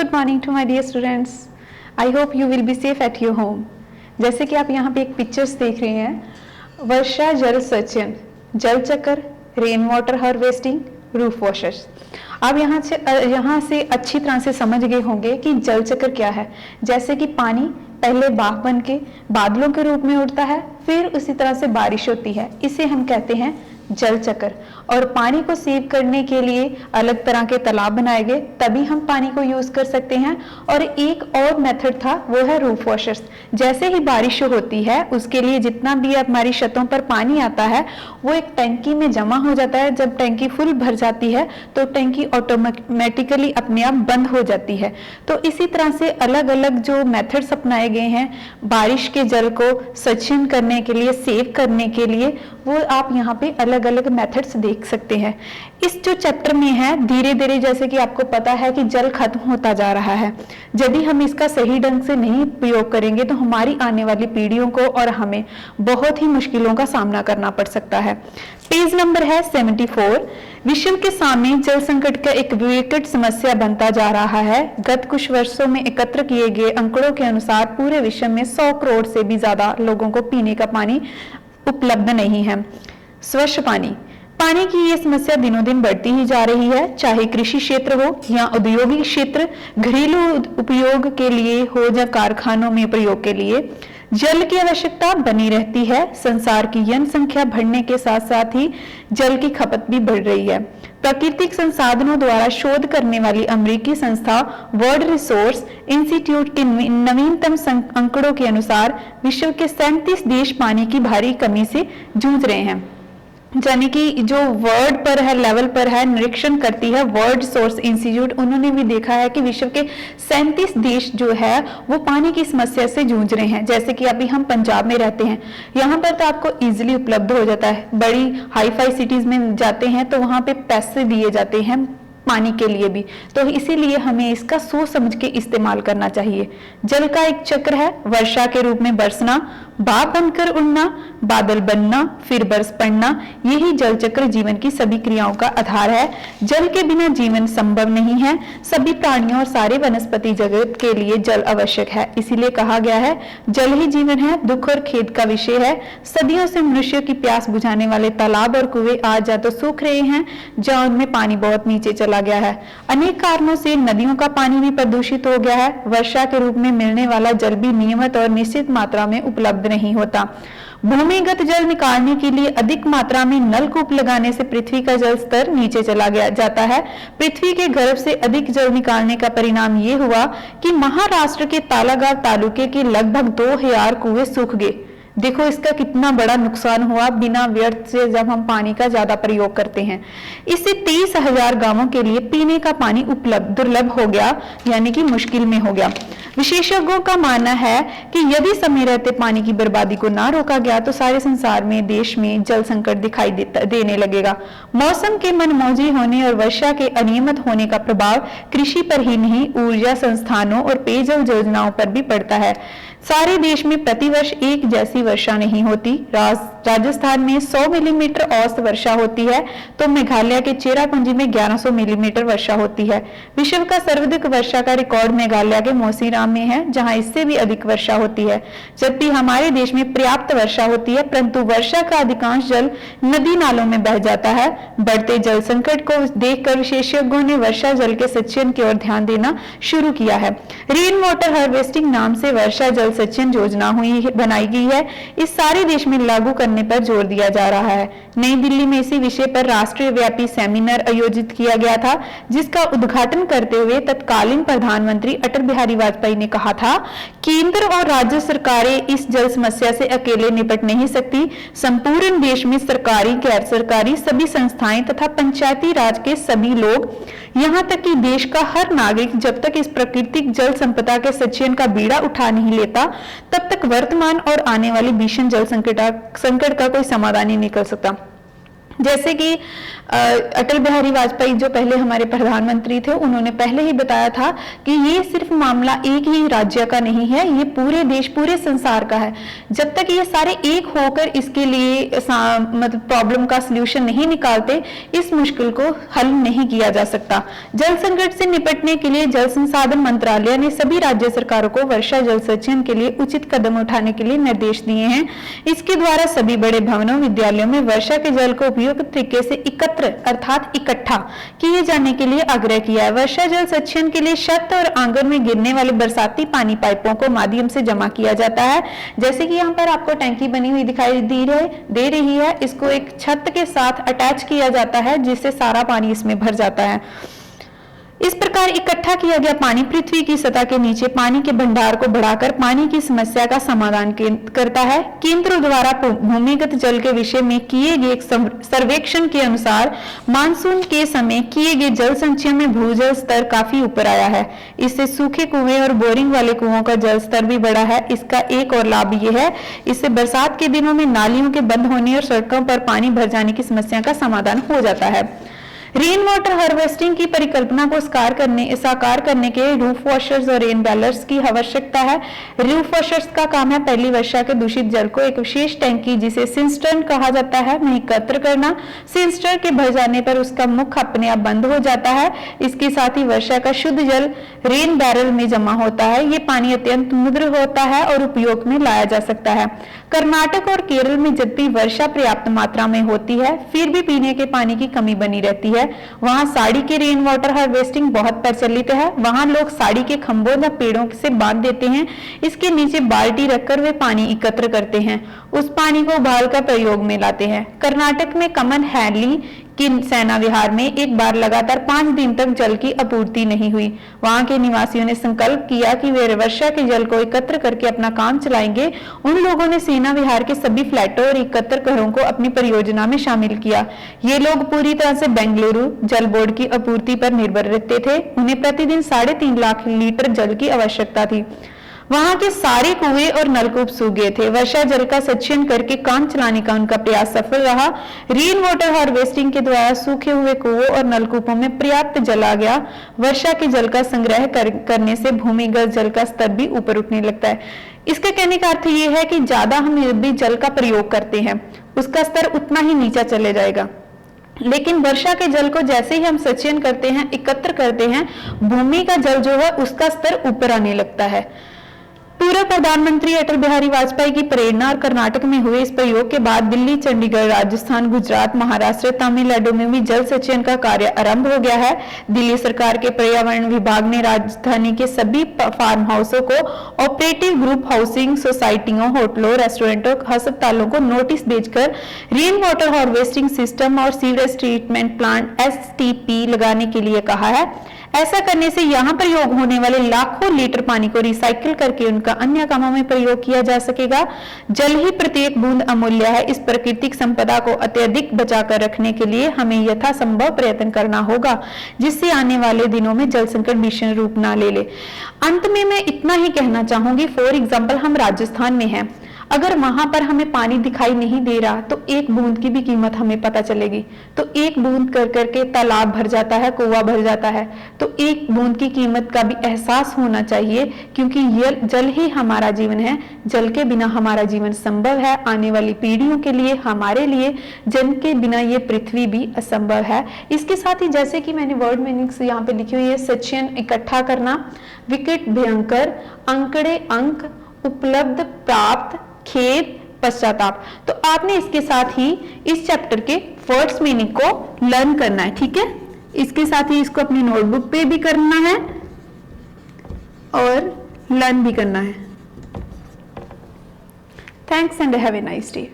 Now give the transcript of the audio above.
Good morning to my dear students. I hope you will be safe at your home. जैसे कि आप यहाँ पे एक पिक्चर्स देख रहे हैं, वर्षा जल संचयन, जल चक्र, rain water harvesting, roof washers. आप यहाँ से अच्छी तरह से समझ गए होंगे कि जल चक्र क्या है। जैसे कि पानी पहले भाप बन के बादलों के रूप में उड़ता है, फिर उसी तरह से बारिश होती है, इसे हम कहते हैं जल चक्र। और पानी को सेव करने के लिए अलग तरह के तालाब बनाए गए, तभी हम पानी को यूज कर सकते हैं। और एक और मेथड था, वो है रूफ वॉशर्स। जैसे ही बारिश होती है, उसके लिए जितना भी हमारी छतों पर पानी आता है वो एक टंकी में जमा हो जाता है। जब टंकी फुल भर जाती है तो टंकी ऑटोमेटिकली अपने आप बंद हो जाती है। तो इसी तरह से अलग अलग जो मेथड्स अपनाए गए हैं बारिश के जल को संचयन करने के लिए, सेव करने के लिए, वो आप यहाँ पे अलग अलग मेथड्स देख सकते हैं। इस जो चैप्टर में है, धीरे धीरे जैसे कि आपको पता है कि जल खत्म होता जा रहा है। यदि हम इसका सही ढंग से नहीं प्रयोग करेंगे तो हमारी आने वाली पीढ़ियों को और हमें बहुत ही मुश्किलों का सामना करना पड़ सकता है। पेज नंबर है 74। विश्व के सामने जल संकट का एक विकट समस्या बनता जा रहा है। गत कुछ वर्षों में एकत्र किए गए आंकड़ों के अनुसार पूरे विश्व में 100 करोड़ से भी ज्यादा लोगों को पीने का पानी उपलब्ध नहीं है। स्वच्छ पानी की ये समस्या दिनों दिन बढ़ती ही जा रही है, चाहे कृषि क्षेत्र हो या औद्योगिक क्षेत्र, घरेलू उपयोग के लिए हो या कारखानों में प्रयोग के लिए जल की आवश्यकता बनी रहती है। संसार की जनसंख्या बढ़ने के साथ साथ ही जल की खपत भी बढ़ रही है। प्राकृतिक संसाधनों द्वारा शोध करने वाली अमेरिकी संस्था वर्ल्ड रिसोर्स इंस्टीट्यूट के नवीनतम आंकड़ों के अनुसार विश्व के 37 देश पानी की भारी कमी से जूझ रहे हैं। यानी कि जो वर्ल्ड पर है, लेवल पर है, निरीक्षण करती है वर्ल्ड रिसोर्स इंस्टीट्यूट, उन्होंने भी देखा है कि विश्व के 37 देश जो है वो पानी की समस्या से जूझ रहे हैं। जैसे कि अभी हम पंजाब में रहते हैं, यहाँ पर तो आपको इजीली उपलब्ध हो जाता है। बड़ी हाई फाई सिटीज में जाते हैं तो वहां पे पैसे दिए जाते हैं पानी के लिए भी, तो इसीलिए हमें इसका सोच समझ के इस्तेमाल करना चाहिए। जल का एक चक्र है, वर्षा के रूप में बरसना, भाप बनकर उड़ना, बादल बनना, फिर बरस पड़ना, यही जल चक्र जीवन की सभी क्रियाओं का आधार है। जल के बिना जीवन संभव नहीं है। सभी प्राणियों और सारे वनस्पति जगत के लिए जल आवश्यक है। इसीलिए कहा गया है जल ही जीवन है। दुख और खेद का विषय है। सदियों से मनुष्य की प्यास बुझाने वाले तालाब और कुएं आज या तो सूख रहे हैं जहां उनमें पानी बहुत नीचे चला गया है। अनेक कारणों से नदियों का पानी भी प्रदूषित हो गया है। वर्षा के रूप में मिलने वाला जल भी नियमित और निश्चित मात्रा में उपलब्ध नहीं होता। भूमिगत जल निकालने के लिए अधिक मात्रा में नलकूप लगाने से पृथ्वी का जल स्तर नीचे चला जाता है। पृथ्वी के गर्भ से अधिक जल निकालने का परिणाम ये हुआ कि महाराष्ट्र के तालागांव तालुके के लगभग 2000 कुएं सूख गए। देखो इसका कितना बड़ा नुकसान हुआ बिना व्यर्थ से जब हम पानी का ज्यादा प्रयोग करते हैं। इससे 30,000 गांवों के लिए पीने का पानी दुर्लभ हो गया, यानी कि मुश्किल में हो गया। विशेषज्ञों का मानना है कि यदि समय रहते पानी की बर्बादी को ना रोका गया तो सारे संसार में, देश में जल संकट दिखाई देने लगेगा। मौसम के मनमौजी होने और वर्षा के अनियमित होने का प्रभाव कृषि पर ही नहीं, ऊर्जा संस्थानों और पेयजल योजनाओं पर भी पड़ता है। सारे देश में प्रतिवर्ष एक जैसी वर्षा नहीं होती। राजस्थान में 100 मिलीमीटर औसत वर्षा होती है तो मेघालय के चेरापूंजी में 1100 मिलीमीटर वर्षा होती है। विश्व का सर्वाधिक वर्षा का रिकॉर्ड मेघालय के मौसीराम में है, जहां इससे भी अधिक वर्षा होती है। जबकि हमारे देश में पर्याप्त वर्षा होती है, परंतु वर्षा का अधिकांश जल नदी नालों में बह जाता है। बढ़ते जल संकट को देखकर विशेषज्ञों ने वर्षा जल के संचयन की ओर ध्यान देना शुरू किया है। रेन वाटर हार्वेस्टिंग नाम से वर्षा जल संचयन योजना बनाई गई है। इस सारे देश में लागू करने पर जोर दिया जा रहा है। नई दिल्ली में इसी विषय पर राष्ट्रीय व्यापी सेमिनार आयोजित किया गया था, जिसका उद्घाटन करते हुए तत्कालीन प्रधानमंत्री अटल बिहारी वाजपेयी ने कहा था, केंद्र और राज्य सरकारें इस जल समस्या से अकेले निपट नहीं सकती। संपूर्ण देश में सरकारी, गैर सरकारी सभी संस्थाएं तथा पंचायती राज के सभी लोग, यहाँ तक कि देश का हर नागरिक जब तक इस प्राकृतिक जल संपदा के संचयन का बीड़ा उठा नहीं लेता, तब तक वर्तमान और आने वाली भीषण जल संकट का कोई समाधान नहीं निकल सकता। जैसे कि अटल बिहारी वाजपेयी जो पहले हमारे प्रधानमंत्री थे, उन्होंने पहले ही बताया था कि ये सिर्फ मामला एक ही राज्य का नहीं है, ये पूरे देश पूरे संसार का है। जब तक ये सारे एक होकर इसके लिए मतलब प्रॉब्लम का सलूशन नहीं निकालते, इस मुश्किल को हल नहीं किया जा सकता। जल संकट से निपटने के लिए जल संसाधन मंत्रालय ने सभी राज्य सरकारों को वर्षा जल संचयन के लिए उचित कदम उठाने के लिए निर्देश दिए हैं। इसके द्वारा सभी बड़े भवनों, विद्यालयों में वर्षा के जल को उपयुक्त तरीके से एकत्र अर्थात इकट्ठा किए जाने के लिए आग्रह किया है। वर्षा जल संचयन के लिए छत और आंगन में गिरने वाले बरसाती पानी पाइपों को माध्यम से जमा किया जाता है। जैसे कि यहाँ पर आपको टैंकी बनी हुई दिखाई दे रही है, इसको एक छत के साथ अटैच किया जाता है, जिससे सारा पानी इसमें भर जाता है। इस प्रकार इकट्ठा किया गया पानी पृथ्वी की सतह के नीचे पानी के भंडार को बढ़ाकर पानी की समस्या का समाधान करता है। केंद्र द्वारा भूमिगत जल के विषय में किए गए एक सर्वेक्षण के अनुसार मानसून के समय किए गए जल संचयन में भूजल स्तर काफी ऊपर आया है। इससे सूखे कुएं और बोरिंग वाले कुओं का जल स्तर भी बढ़ा है। इसका एक और लाभ यह है, इससे बरसात के दिनों में नालियों के बंद होने और सड़कों पर पानी भर जाने की समस्या का समाधान हो जाता है। रेन वाटर हार्वेस्टिंग की परिकल्पना को साकार करने के रूफ वॉशर्स और रेन बैलर्स की आवश्यकता है। रूफ वॉशर्स का काम है पहली वर्षा के दूषित जल को एक विशेष टैंकी, जिसे सिंस्टर्न कहा जाता है, में एकत्र करना। सिंस्टर्न के भर जाने पर उसका मुख अपने आप बंद हो जाता है। इसके साथ ही वर्षा का शुद्ध जल रेन बैरल में जमा होता है। ये पानी अत्यंत मधुर होता है और उपयोग में लाया जा सकता है। कर्नाटक और केरल में जब भी वर्षा पर्याप्त मात्रा में होती है, फिर भी पीने के पानी की कमी बनी रहती है, वहां साड़ी के रेन वाटर हार्वेस्टिंग बहुत प्रचलित है। वहां लोग साड़ी के खंभों या पेड़ों से बांध देते हैं। इसके नीचे बाल्टी रखकर वे पानी एकत्र करते हैं, उस पानी को उबालकर प्रयोग में लाते हैं। कर्नाटक में कमन हैली कि सेना विहार में एक बार लगातार 5 दिन तक जल की आपूर्ति नहीं हुई। वहां के निवासियों ने संकल्प किया कि वे वर्षा के जल को एकत्र करके अपना काम चलाएंगे। उन लोगों ने सेना विहार के सभी फ्लैटों और एकत्र घरों को अपनी परियोजना में शामिल किया। ये लोग पूरी तरह से बेंगलुरु जल बोर्ड की आपूर्ति पर निर्भर रहते थे। उन्हें प्रतिदिन 3.5 लाख लीटर जल की आवश्यकता थी। वहां के सारे कुएं और नलकूप सूख गए थे। वर्षा जल का संचयन करके काम चलाने का उनका प्रयास सफल रहा। रेन वाटर हार्वेस्टिंग के द्वारा सूखे हुए कुओं और नलकूपों में पर्याप्त जल आ गया। वर्षा के जल का संग्रह करने से भूमिगत जल का स्तर भी ऊपर उठने लगता है। इसके कहने का अर्थ यह है कि ज्यादा हम भी जल का प्रयोग करते हैं, उसका स्तर उतना ही नीचा चले जाएगा। लेकिन वर्षा के जल को जैसे ही हम संचयन करते हैं, एकत्र करते हैं, भूमि का जल जो है उसका स्तर ऊपर आने लगता है। पूर्व प्रधानमंत्री अटल बिहारी वाजपेयी की प्रेरणा और कर्नाटक में हुए इस प्रयोग के बाद दिल्ली, चंडीगढ़, राजस्थान, गुजरात, महाराष्ट्र, तमिलनाडु में भी जल संचयन का कार्य आरंभ हो गया है। दिल्ली सरकार के पर्यावरण विभाग ने राजधानी के सभी farm हाउसों co operative group housing सोसाइटियों, होटलों, रेस्टोरेंटों, अस्पतालों को नोटिस भेजकर रेन वाटर हार्वेस्टिंग सिस्टम और सीवरेज ट्रीटमेंट प्लांट STP लगाने के लिए कहा है। ऐसा करने से यहाँ प्रयोग होने वाले लाखों लीटर पानी को रिसाइकिल करके उनका अन्य कामों में प्रयोग किया जा सकेगा। जल ही प्रत्येक बूंद अमूल्य है। इस प्राकृतिक संपदा को अत्यधिक बचाकर रखने के लिए हमें यथासंभव प्रयत्न करना होगा, जिससे आने वाले दिनों में जल संकट भीषण रूप ना ले ले। अंत में मैं इतना ही कहना चाहूंगी, फॉर एग्जाम्पल हम राजस्थान में हैं, अगर वहां पर हमें पानी दिखाई नहीं दे रहा तो एक बूंद की भी कीमत हमें पता चलेगी। तो एक बूंद कर करके तालाब भर जाता है, कुआं भर जाता है। तो एक बूंद की कीमत का भी एहसास होना चाहिए, क्योंकि ये जल ही हमारा जीवन है। जल के बिना हमारा जीवन संभव है, आने वाली पीढ़ियों के लिए, हमारे लिए जल के बिना ये पृथ्वी भी असंभव है। इसके साथ ही जैसे कि मैंने वर्ड मीनिंग्स यहाँ पे लिखी हुई है, संचयन इकट्ठा करना, विकट भयंकर, अंकड़े अंक, उपलब्ध प्राप्त, खेद, पश्चाताप। तो आपने इसके साथ ही इस चैप्टर के वर्ड्स मीनिंग को लर्न करना है, ठीक है। इसके साथ ही इसको अपनी नोटबुक पे भी करना है और लर्न भी करना है। Thanks and have a nice day.